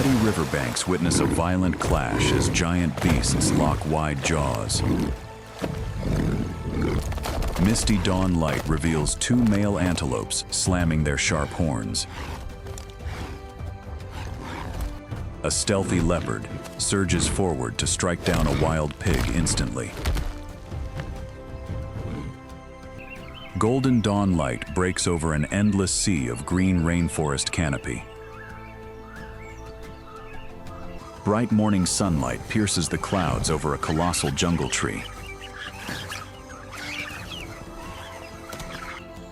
Muddy riverbanks witness a violent clash as giant beasts lock wide jaws. Misty dawn light reveals two male antelopes slamming their sharp horns. A stealthy leopard surges forward to strike down a wild pig instantly. Golden dawn light breaks over an endless sea of green rainforest canopy. Bright morning sunlight pierces the clouds over a colossal jungle tree.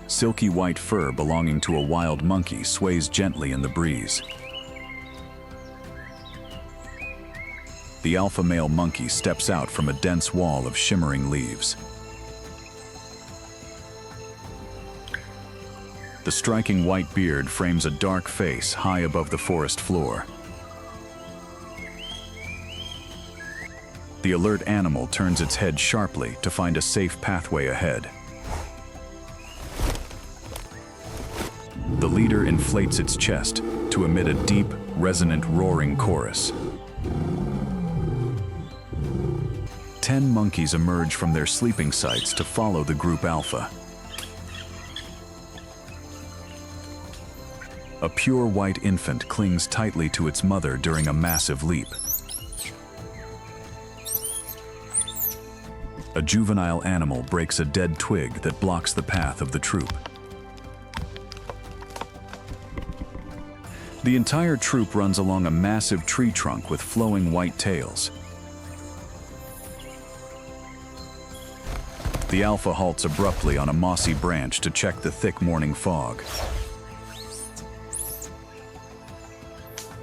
Silky white fur belonging to a wild monkey sways gently in the breeze. The alpha male monkey steps out from a dense wall of shimmering leaves. The striking white beard frames a dark face high above the forest floor. The alert animal turns its head sharply to find a safe pathway ahead. The leader inflates its chest to emit a deep, resonant roaring chorus. 10 monkeys emerge from their sleeping sites to follow the group alpha. A pure white infant clings tightly to its mother during a massive leap. A juvenile animal breaks a dead twig that blocks the path of the troop. The entire troop runs along a massive tree trunk with flowing white tails. The alpha halts abruptly on a mossy branch to check the thick morning fog.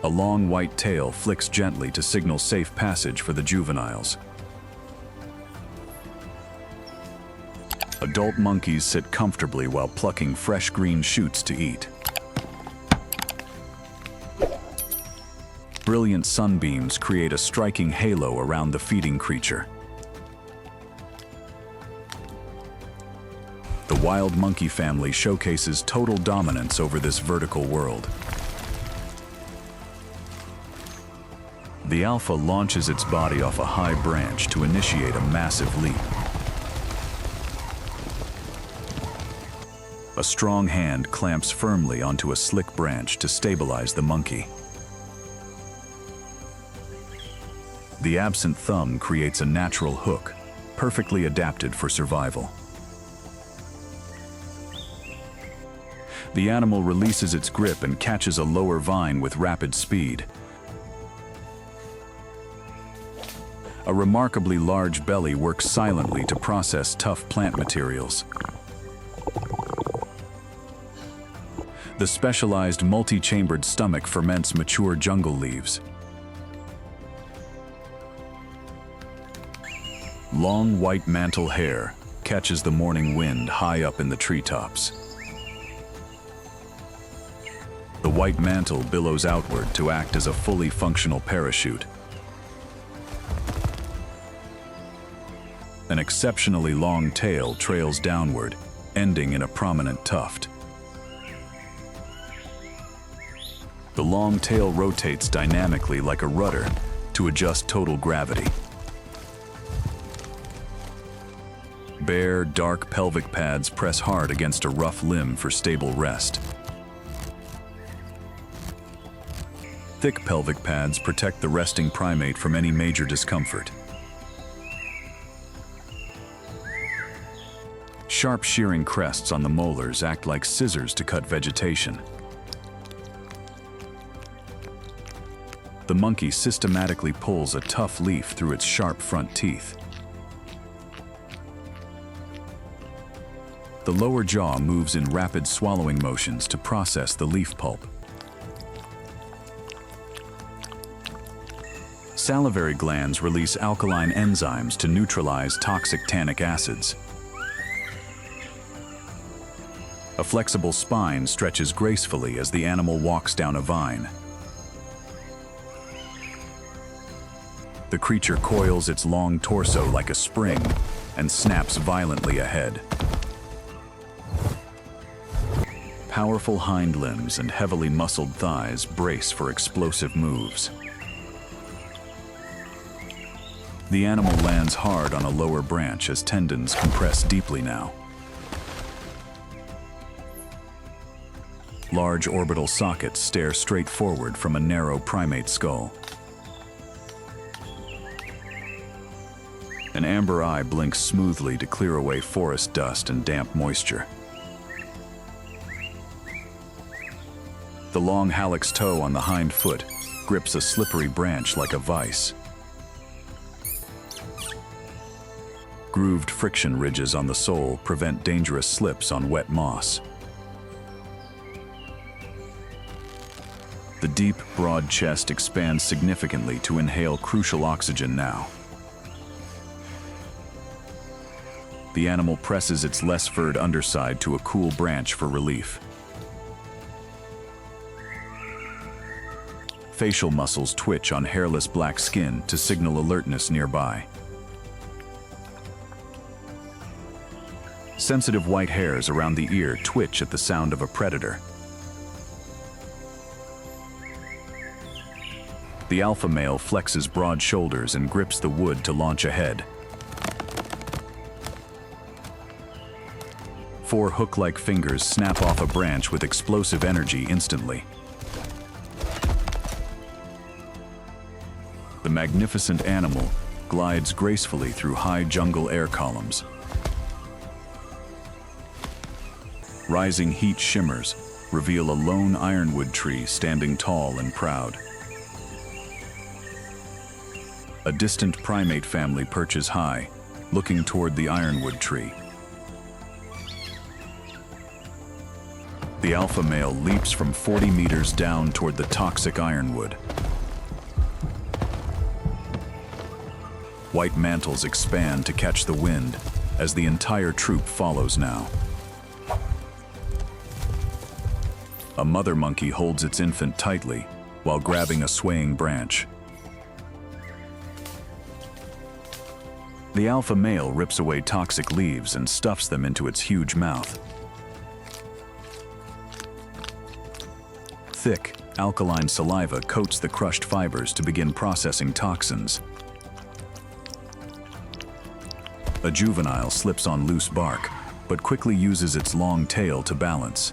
A long white tail flicks gently to signal safe passage for the juveniles. Adult monkeys sit comfortably while plucking fresh green shoots to eat. Brilliant sunbeams create a striking halo around the feeding creature. The wild monkey family showcases total dominance over this vertical world. The alpha launches its body off a high branch to initiate a massive leap. A strong hand clamps firmly onto a slick branch to stabilize the monkey. The absent thumb creates a natural hook, perfectly adapted for survival. The animal releases its grip and catches a lower vine with rapid speed. A remarkably large belly works silently to process tough plant materials. The specialized multi-chambered stomach ferments mature jungle leaves. Long white mantle hair catches the morning wind high up in the treetops. The white mantle billows outward to act as a fully functional parachute. An exceptionally long tail trails downward, ending in a prominent tuft. The long tail rotates dynamically like a rudder to adjust total gravity. Bare, dark pelvic pads press hard against a rough limb for stable rest. Thick pelvic pads protect the resting primate from any major discomfort. Sharp shearing crests on the molars act like scissors to cut vegetation. The monkey systematically pulls a tough leaf through its sharp front teeth. The lower jaw moves in rapid swallowing motions to process the leaf pulp. Salivary glands release alkaline enzymes to neutralize toxic tannic acids. A flexible spine stretches gracefully as the animal walks down a vine. The creature coils its long torso like a spring and snaps violently ahead. Powerful hind limbs and heavily muscled thighs brace for explosive moves. The animal lands hard on a lower branch as tendons compress deeply now. Large orbital sockets stare straight forward from a narrow primate skull. An amber eye blinks smoothly to clear away forest dust and damp moisture. The long hallux toe on the hind foot grips a slippery branch like a vise. Grooved friction ridges on the sole prevent dangerous slips on wet moss. The deep, broad chest expands significantly to inhale crucial oxygen now. The animal presses its less furred underside to a cool branch for relief. Facial muscles twitch on hairless black skin to signal alertness nearby. Sensitive white hairs around the ear twitch at the sound of a predator. The alpha male flexes broad shoulders and grips the wood to launch ahead. 4 hook-like fingers snap off a branch with explosive energy instantly. The magnificent animal glides gracefully through high jungle air columns. Rising heat shimmers reveal a lone ironwood tree standing tall and proud. A distant primate family perches high, looking toward the ironwood tree. The alpha male leaps from 40 meters down toward the toxic ironwood. White mantles expand to catch the wind as the entire troop follows now. A mother monkey holds its infant tightly while grabbing a swaying branch. The alpha male rips away toxic leaves and stuffs them into its huge mouth. Thick, alkaline saliva coats the crushed fibers to begin processing toxins. A juvenile slips on loose bark, but quickly uses its long tail to balance.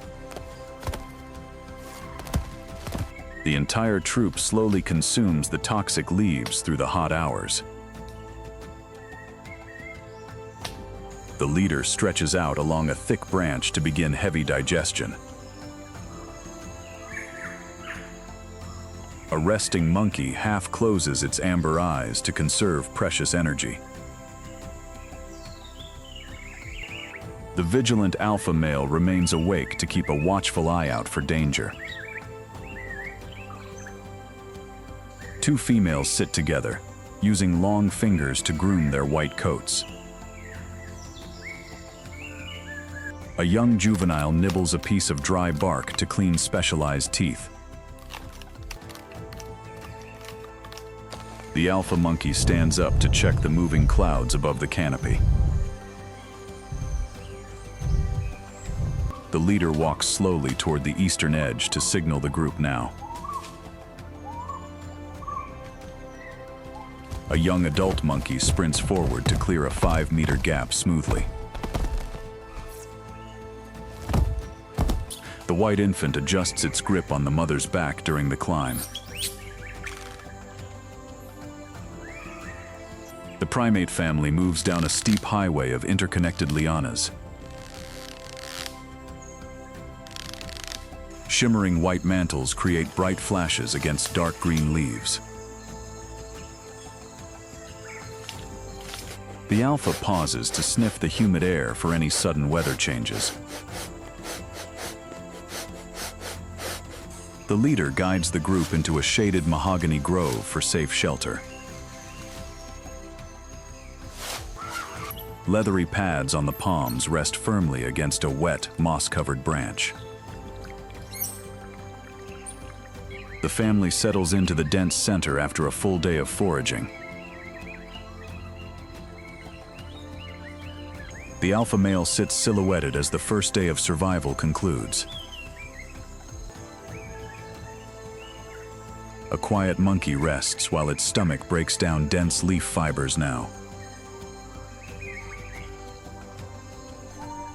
The entire troop slowly consumes the toxic leaves through the hot hours. The leader stretches out along a thick branch to begin heavy digestion. A resting monkey half closes its amber eyes to conserve precious energy. The vigilant alpha male remains awake to keep a watchful eye out for danger. 2 females sit together, using long fingers to groom their white coats. A young juvenile nibbles a piece of dry bark to clean specialized teeth. The alpha monkey stands up to check the moving clouds above the canopy. The leader walks slowly toward the eastern edge to signal the group now. A young adult monkey sprints forward to clear a 5-meter gap smoothly. The white infant adjusts its grip on the mother's back during the climb. The primate family moves down a steep highway of interconnected lianas. Shimmering white mantles create bright flashes against dark green leaves. The alpha pauses to sniff the humid air for any sudden weather changes. The leader guides the group into a shaded mahogany grove for safe shelter. Leathery pads on the palms rest firmly against a wet, moss-covered branch. The family settles into the dense center after a full day of foraging. The alpha male sits silhouetted as the first day of survival concludes. A quiet monkey rests while its stomach breaks down dense leaf fibers now.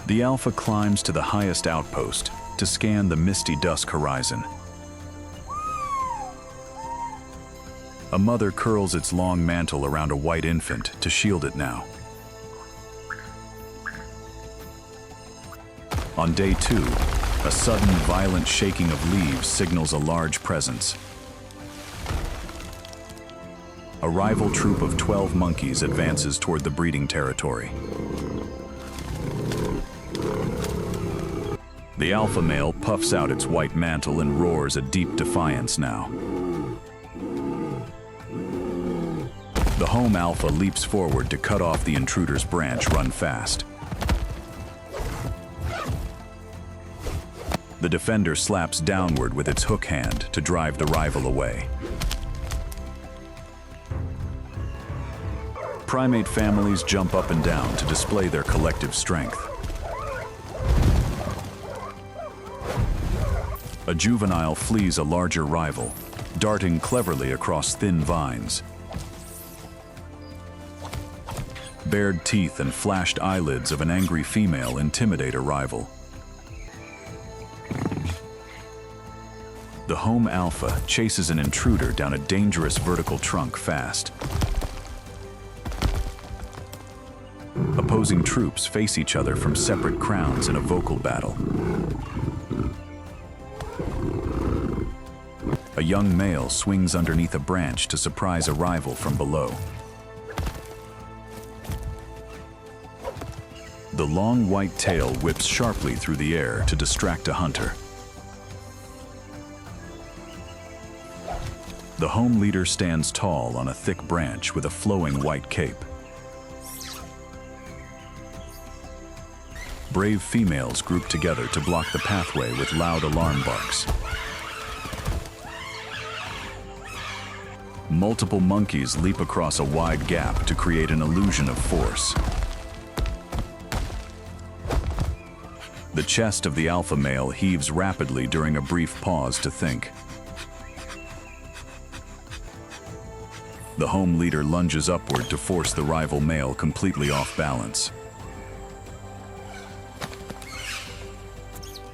The alpha climbs to the highest outpost to scan the misty dusk horizon. A mother curls its long mantle around a white infant to shield it now. On day 2, a sudden violent shaking of leaves signals a large presence. A rival troop of 12 monkeys advances toward the breeding territory. The alpha male puffs out its white mantle and roars a deep defiance now. The home alpha leaps forward to cut off the intruder's branch run fast. The defender slaps downward with its hook hand to drive the rival away. Primate families jump up and down to display their collective strength. A juvenile flees a larger rival, darting cleverly across thin vines. Bared teeth and flashed eyelids of an angry female intimidate a rival. The home alpha chases an intruder down a dangerous vertical trunk fast. Opposing troops face each other from separate crowns in a vocal battle. A young male swings underneath a branch to surprise a rival from below. The long white tail whips sharply through the air to distract a hunter. The home leader stands tall on a thick branch with a flowing white cape. Brave females group together to block the pathway with loud alarm barks. Multiple monkeys leap across a wide gap to create an illusion of force. The chest of the alpha male heaves rapidly during a brief pause to think. The home leader lunges upward to force the rival male completely off balance.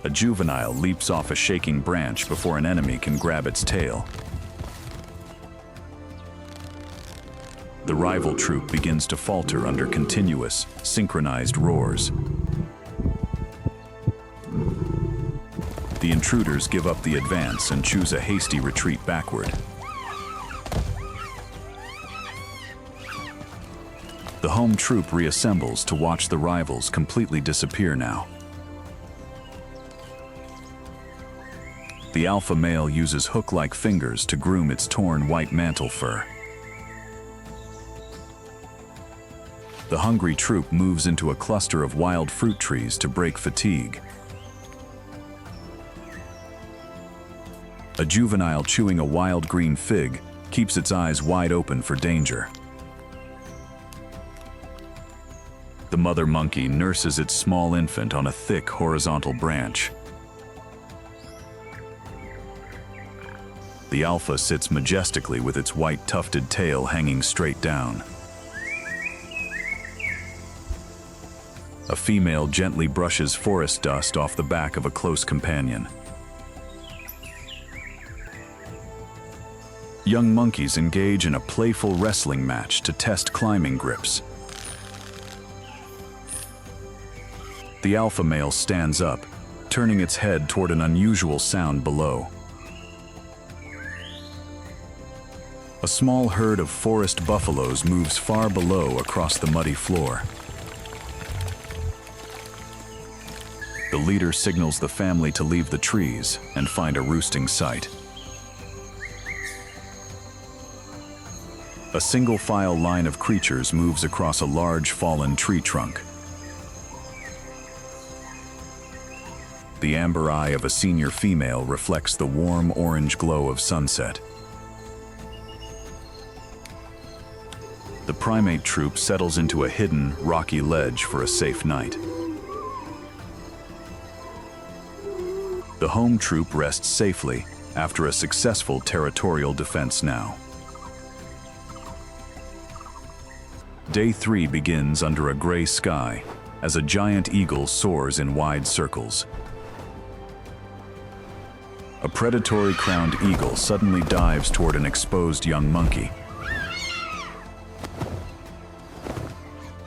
A juvenile leaps off a shaking branch before an enemy can grab its tail. The rival troop begins to falter under continuous, synchronized roars. The intruders give up the advance and choose a hasty retreat backward. The home troop reassembles to watch the rivals completely disappear now. The alpha male uses hook-like fingers to groom its torn white mantle fur. The hungry troop moves into a cluster of wild fruit trees to break fatigue. A juvenile chewing a wild green fig keeps its eyes wide open for danger. The mother monkey nurses its small infant on a thick horizontal branch. The alpha sits majestically with its white tufted tail hanging straight down. A female gently brushes forest dust off the back of a close companion. Young monkeys engage in a playful wrestling match to test climbing grips. The alpha male stands up, turning its head toward an unusual sound below. A small herd of forest buffaloes moves far below across the muddy floor. The leader signals the family to leave the trees and find a roosting site. A single-file line of creatures moves across a large fallen tree trunk. The amber eye of a senior female reflects the warm orange glow of sunset. The primate troop settles into a hidden, rocky ledge for a safe night. The home troop rests safely, after a successful territorial defense now. Day 3 begins under a gray sky as a giant eagle soars in wide circles. A predatory crowned eagle suddenly dives toward an exposed young monkey.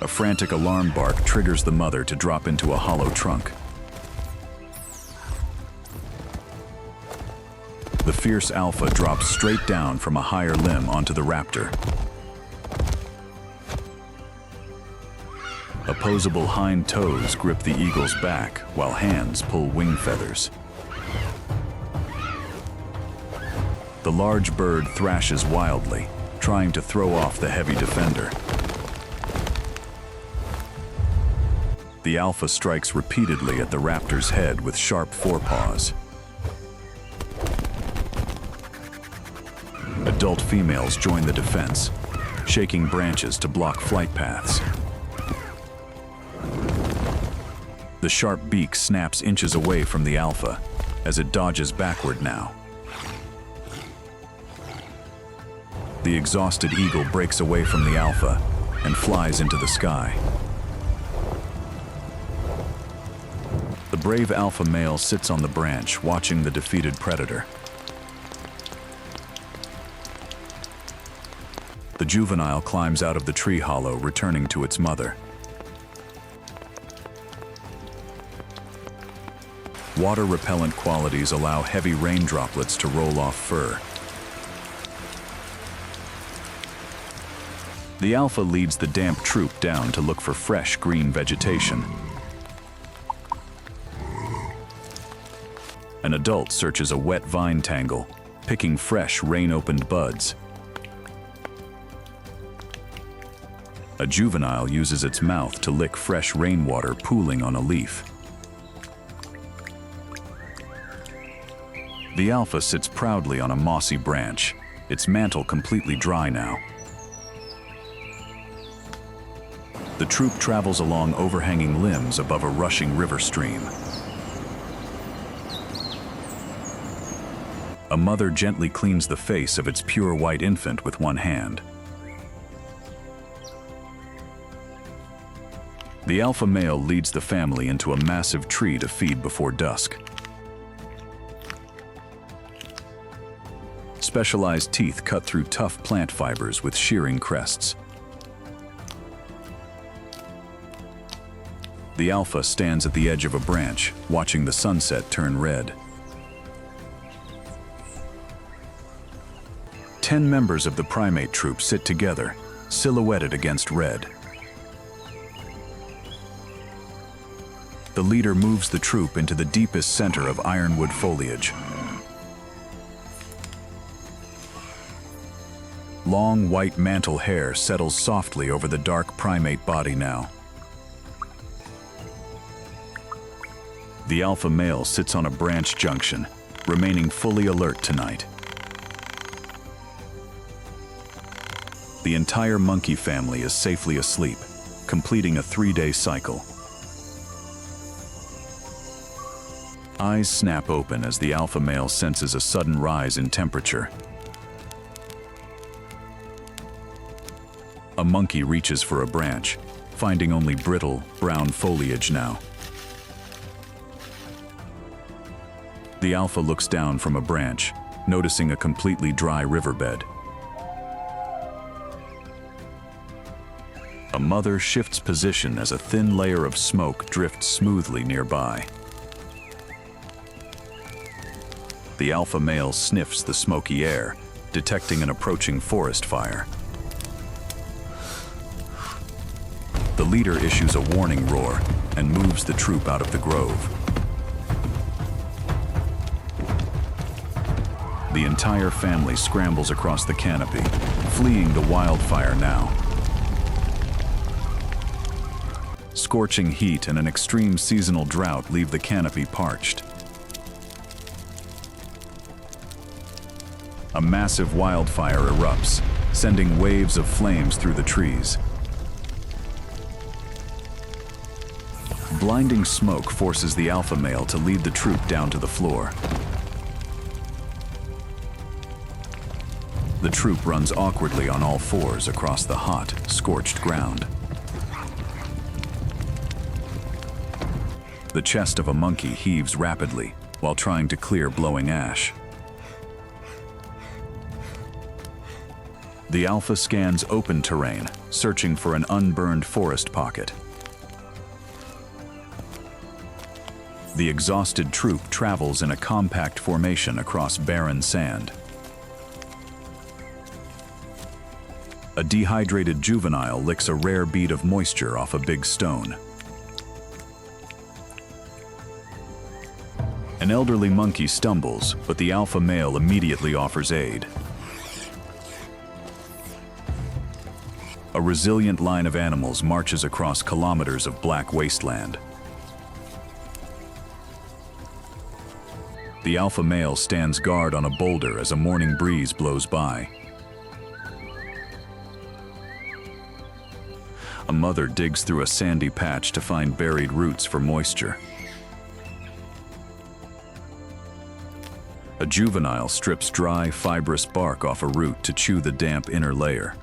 A frantic alarm bark triggers the mother to drop into a hollow trunk. The fierce alpha drops straight down from a higher limb onto the raptor. Opposable hind toes grip the eagle's back while hands pull wing feathers. The large bird thrashes wildly, trying to throw off the heavy defender. The alpha strikes repeatedly at the raptor's head with sharp forepaws. Adult females join the defense, shaking branches to block flight paths. The sharp beak snaps inches away from the alpha as it dodges backward now. The exhausted eagle breaks away from the alpha and flies into the sky. The brave alpha male sits on the branch, watching the defeated predator. The juvenile climbs out of the tree hollow, returning to its mother. Water-repellent qualities allow heavy rain droplets to roll off fur. The alpha leads the damp troop down to look for fresh green vegetation. An adult searches a wet vine tangle, picking fresh rain-opened buds. A juvenile uses its mouth to lick fresh rainwater pooling on a leaf. The alpha sits proudly on a mossy branch, its mantle completely dry now. The troop travels along overhanging limbs above a rushing river stream. A mother gently cleans the face of its pure white infant with one hand. The alpha male leads the family into a massive tree to feed before dusk. Specialized teeth cut through tough plant fibers with shearing crests. The alpha stands at the edge of a branch, watching the sunset turn red. 10 members of the primate troop sit together, silhouetted against red. The leader moves the troop into the deepest center of ironwood foliage. Long white mantle hair settles softly over the dark primate body now. The alpha male sits on a branch junction, remaining fully alert tonight. The entire monkey family is safely asleep, completing a 3-day cycle. Eyes snap open as the alpha male senses a sudden rise in temperature. A monkey reaches for a branch, finding only brittle, brown foliage now. The alpha looks down from a branch, noticing a completely dry riverbed. A mother shifts position as a thin layer of smoke drifts smoothly nearby. The alpha male sniffs the smoky air, detecting an approaching forest fire. The leader issues a warning roar and moves the troop out of the grove. The entire family scrambles across the canopy, fleeing the wildfire now. Scorching heat and an extreme seasonal drought leave the canopy parched. A massive wildfire erupts, sending waves of flames through the trees. Blinding smoke forces the alpha male to lead the troop down to the floor. The troop runs awkwardly on all fours across the hot, scorched ground. The chest of a monkey heaves rapidly while trying to clear blowing ash. The alpha scans open terrain, searching for an unburned forest pocket. The exhausted troop travels in a compact formation across barren sand. A dehydrated juvenile licks a rare bead of moisture off a big stone. An elderly monkey stumbles, but the alpha male immediately offers aid. A resilient line of animals marches across kilometers of black wasteland. The alpha male stands guard on a boulder as a morning breeze blows by. A mother digs through a sandy patch to find buried roots for moisture. A juvenile strips dry, fibrous bark off a root to chew the damp inner layer.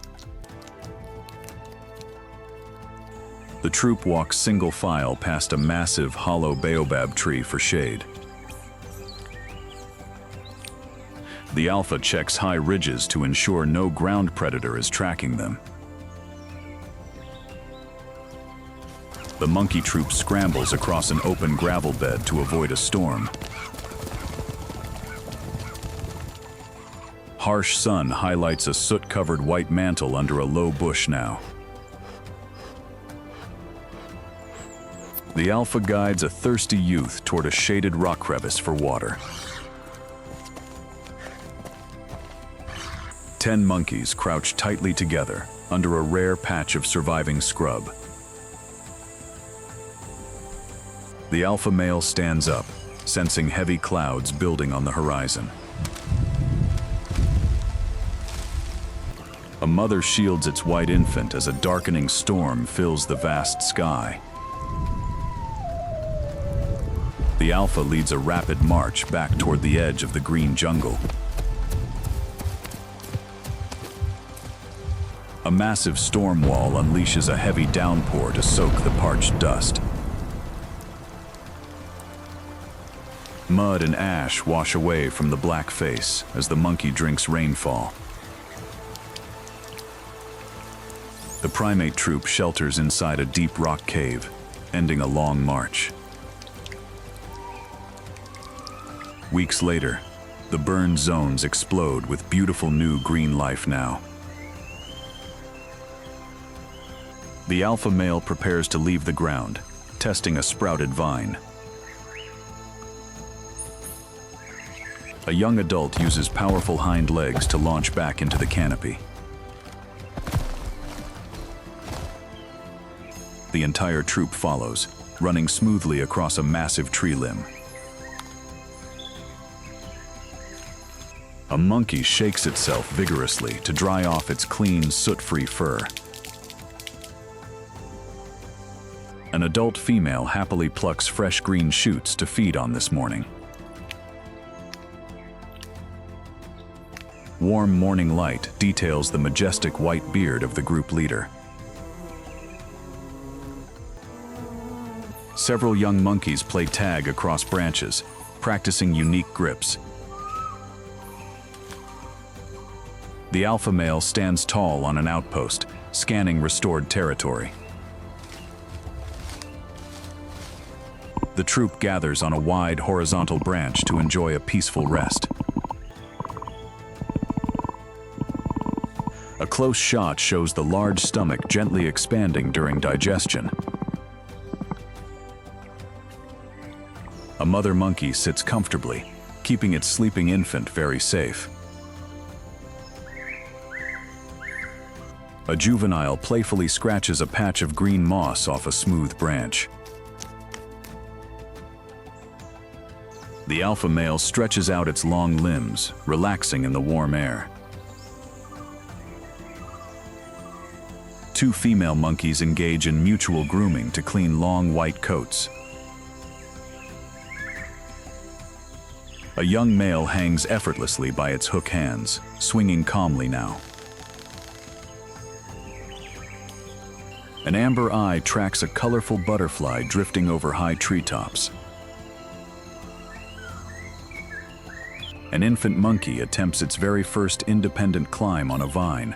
The troop walks single file past a massive, hollow baobab tree for shade. The alpha checks high ridges to ensure no ground predator is tracking them. The monkey troop scrambles across an open gravel bed to avoid a storm. Harsh sun highlights a soot-covered white mantle under a low bush now. The alpha guides a thirsty youth toward a shaded rock crevice for water. 10 monkeys crouch tightly together under a rare patch of surviving scrub. The alpha male stands up, sensing heavy clouds building on the horizon. A mother shields its white infant as a darkening storm fills the vast sky. The alpha leads a rapid march back toward the edge of the green jungle. A massive storm wall unleashes a heavy downpour to soak the parched dust. Mud and ash wash away from the black face as the monkey drinks rainfall. The primate troop shelters inside a deep rock cave, ending a long march. Weeks later, the burned zones explode with beautiful new green life now. The alpha male prepares to leave the ground, testing a sprouted vine. A young adult uses powerful hind legs to launch back into the canopy. The entire troop follows, running smoothly across a massive tree limb. A monkey shakes itself vigorously to dry off its clean, soot-free fur. An adult female happily plucks fresh green shoots to feed on this morning. Warm morning light details the majestic white beard of the group leader. Several young monkeys play tag across branches, practicing unique grips. The alpha male stands tall on an outpost, scanning restored territory. The troop gathers on a wide horizontal branch to enjoy a peaceful rest. A close shot shows the large stomach gently expanding during digestion. A mother monkey sits comfortably, keeping its sleeping infant very safe. A juvenile playfully scratches a patch of green moss off a smooth branch. The alpha male stretches out its long limbs, relaxing in the warm air. Two female monkeys engage in mutual grooming to clean long white coats. A young male hangs effortlessly by its hook hands, swinging calmly now. An amber eye tracks a colorful butterfly drifting over high treetops. An infant monkey attempts its very first independent climb on a vine.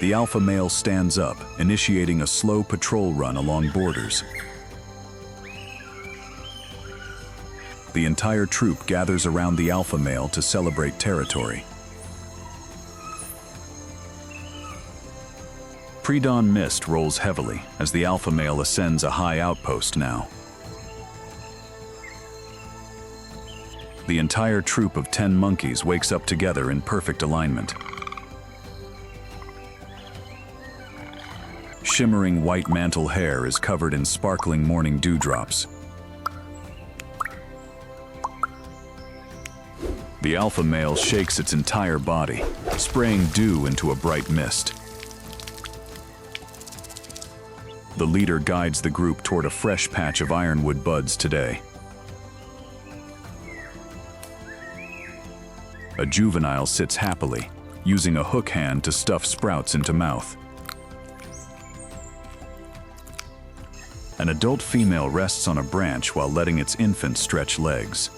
The alpha male stands up, initiating a slow patrol run along borders. The entire troop gathers around the alpha male to celebrate territory. Pre-dawn mist rolls heavily as the alpha male ascends a high outpost now. The entire troop of 10 monkeys wakes up together in perfect alignment. Shimmering white mantle hair is covered in sparkling morning dewdrops. The alpha male shakes its entire body, spraying dew into a bright mist. The leader guides the group toward a fresh patch of ironwood buds today. A juvenile sits happily, using a hook hand to stuff sprouts into mouth. An adult female rests on a branch while letting its infant stretch legs.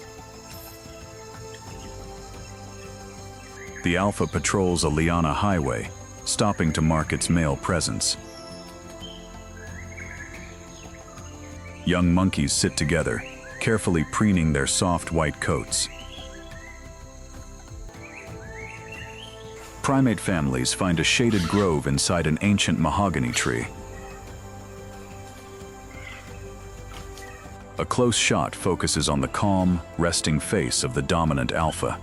The alpha patrols a liana highway, stopping to mark its male presence. Young monkeys sit together, carefully preening their soft white coats. Primate families find a shaded grove inside an ancient mahogany tree. A close shot focuses on the calm, resting face of the dominant alpha.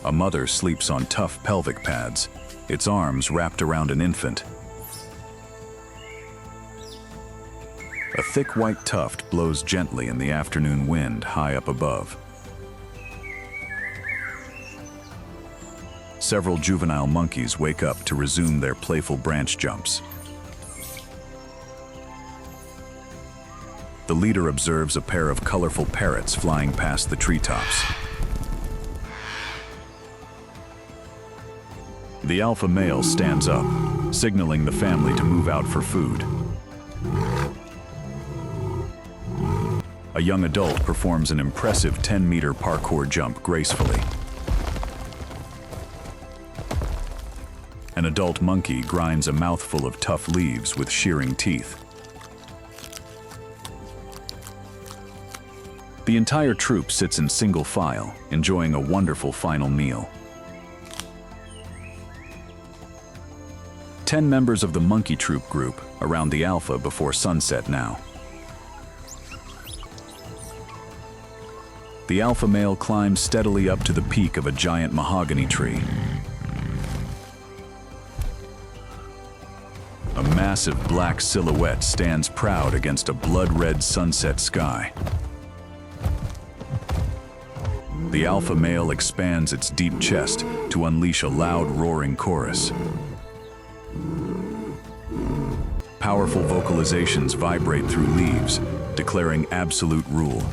A mother sleeps on tough pelvic pads, its arms wrapped around an infant. A thick white tuft blows gently in the afternoon wind high up above. Several juvenile monkeys wake up to resume their playful branch jumps. The leader observes a pair of colorful parrots flying past the treetops. The alpha male stands up, signaling the family to move out for food. A young adult performs an impressive 10-meter parkour jump gracefully. An adult monkey grinds a mouthful of tough leaves with shearing teeth. The entire troop sits in single file, enjoying a wonderful final meal. 10 members of the monkey troop group around the alpha before sunset now. The alpha male climbs steadily up to the peak of a giant mahogany tree. A massive black silhouette stands proud against a blood-red sunset sky. The alpha male expands its deep chest to unleash a loud, roaring chorus. Powerful vocalizations vibrate through leaves, declaring absolute rule.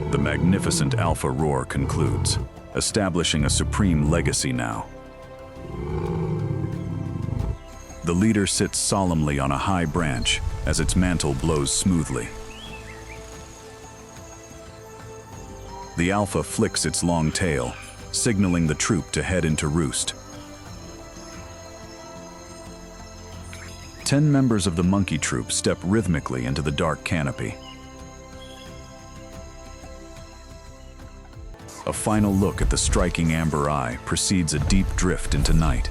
The magnificent alpha roar concludes, establishing a supreme legacy now. The leader sits solemnly on a high branch as its mantle blows smoothly. The alpha flicks its long tail, signaling the troop to head into roost. 10 members of the monkey troop step rhythmically into the dark canopy. A final look at the striking amber eye precedes a deep drift into night.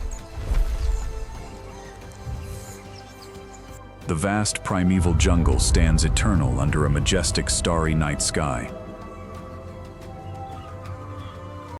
The vast primeval jungle stands eternal under a majestic starry night sky.